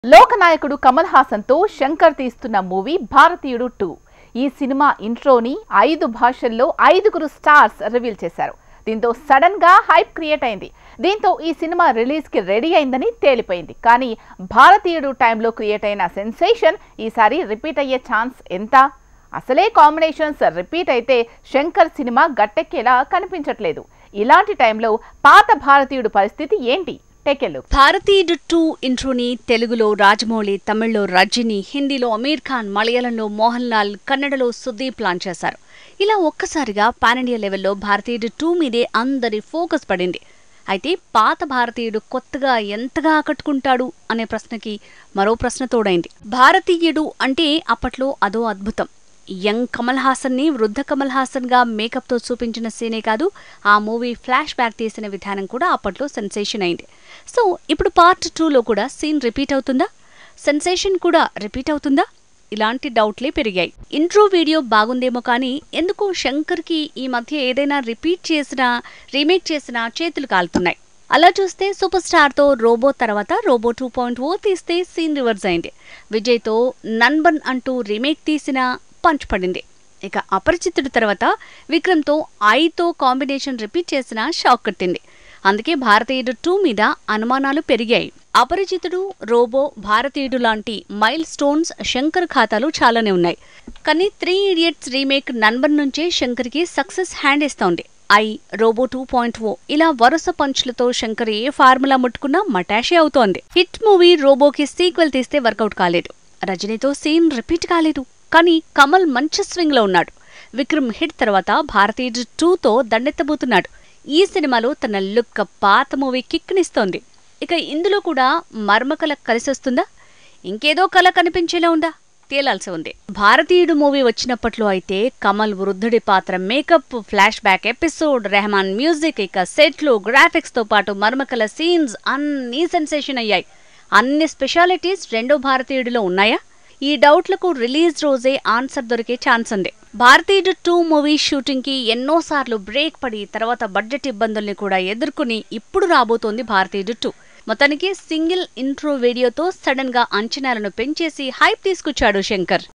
లోకనాయకుడు కమల్ హాసన్ తో శంకర్ తీస్తున్న మూవీ భారతీయుడు 2. ఈ సినిమా ఇంట్రోని 5 భాషల్లో 5 స్టార్స్ రివీల్ చేశారు. దీంతో సడన్ గా హైప్ క్రియేట్ అయింది. దీంతో ఈ సినిమా రిలీజ్ కి రెడీ అయిందని తేలిపోయింది. కానీ భారతీయుడు టైంలో క్రియేట్ అయిన సెన్సేషన్ ఈసారి రిపీట్ అయ్యే ఛాన్స్ ఎంత? అసలే కాంబినేషన్స్ రిపీట్ అయితే శంకర్ సినిమా గట్టెక్కేలా కనిపించట్లేదు. ఇలాంటి టైంలో పాత భారతీయుడు పరిస్థితి ఏంటి? భారతీయుడు 2 ఇంట్రోని తెలుగులో రాజమౌళి, తమిళ్లో రజనీ, హిందీలో అమీర్ ఖాన్, మలయాళంలో మోహన్ లాల్, కన్నడలో సుదీప్ లాంచ్ చేశారు. ఇలా ఒక్కసారిగా పాన్ ఇండియా లెవెల్లో భారతీయుడు 2 మీదే అందరి ఫోకస్ పడింది. అయితే పాత భారతీయుడు కొత్తగా ఎంతగా ఆకట్టుకుంటాడు అనే ప్రశ్నకి మరో ప్రశ్న తోడైంది. భారతీయుడు అంటే అప్పట్లో అదో అద్భుతం. యంగ్ కమల్ హాసన్ ని వృద్ధ కమల్ హాసన్ గా మేకప్ తో చూపించిన సీనే కాదు, ఆ మూవీ ఫ్లాష్ బ్యాక్ తీసిన విధానం కూడా అప్పట్లో సెన్సేషన్ అయింది. సో ఇప్పుడు పార్ట్ 2లో కూడా సీన్ రిపీట్ అవుతుందా? సెన్సేషన్ కూడా రిపీట్ అవుతుందా? ఇలాంటి డౌట్లే పెరిగాయి. ఇంట్రో వీడియో బాగుందేమో కానీ ఎందుకు శంకర్ కి ఈ మధ్య ఏదైనా రిపీట్ చేసినా, రీమేక్ చేసినా చేతులు కాలుతున్నాయి. అలా చూస్తే సూపర్ స్టార్ తో రోబో తర్వాత రోబో 2.0 తీస్తే సీన్ రివర్స్ అయింది. విజయ్ తో నన్బన్ అంటూ రీమేక్ తీసిన పంచ్ పడింది. ఇక అపరిచితుడు తర్వాత విక్రమ్ తో ఐతో కాంబినేషన్ రిపీట్ చేసిన షాక్ కట్టింది. అందుకే భారతీయుడు 2 మీద అనుమానాలు పెరిగాయి. అపరిచితుడు, రోబో, భారతీయుడు లాంటి మైల్ స్టోన్స్ శంకర్ ఖాతాలు చాలానే ఉన్నాయి. కానీ 3 ఇడియట్స్ రీమేక్ నన్బన్ నుంచే శంకర్ కి సక్సెస్ హ్యాండ్ ఇస్తోంది. ఐ, రోబో 2.0 ఇలా వరుస పంచ్లతో శంకర్ ఏ ఫార్ములా ముట్టుకున్నా మటాషే అవుతోంది. హిట్ మూవీ రోబోకి సీక్వెల్ తీస్తే వర్కౌట్ కాలేదు. రజనీతో సీన్ రిపీట్ కాలేదు. కానీ కమల్ మంచి స్వింగ్ లో ఉన్నాడు. విక్రమ్ హిట్ తర్వాత భారతీయుడు 2తో దండెత్తబోతున్నాడు. ఈ సినిమాలో తన లుక్ పాత మూవీ కిక్నిస్తోంది. ఇక ఇందులో కూడా మర్మకల కలిసొస్తుందా? ఇంకేదో కళ కనిపించేలా ఉందా? తేలాల్సి ఉంది. భారతీయుడు మూవీ వచ్చినప్పట్లో అయితే కమల్ వృద్ధుడి పాత్ర, makeup, flash back episode, Rahman music, ఇక సెట్లు, గ్రాఫిక్స్ తో పాటు మర్మకల సీన్స్ అన్నీ సెన్సేషన్ అయ్యాయి. అన్ని స్పెషాలిటీస్ రెండో భారతీయుడిలో ఉన్నాయా? ఈ డౌట్లకు రిలీజ్ రోజే ఆన్సర్ దొరికే ఛాన్స్ ఉంది. భారతీయుడు 2 మూవీ షూటింగ్ కి ఎన్నోసార్లు బ్రేక్ పడి తర్వాత బడ్జెట్ ఇబ్బందుల్ని కూడా ఎదుర్కొని ఇప్పుడు రాబోతోంది భారతీయుడు 2. మొత్తానికి సింగిల్ ఇంట్రో వీడియోతో సడన్ గా అంచనాలను పెంచేసి హైప్ తీసుకొచ్చాడు శంకర్.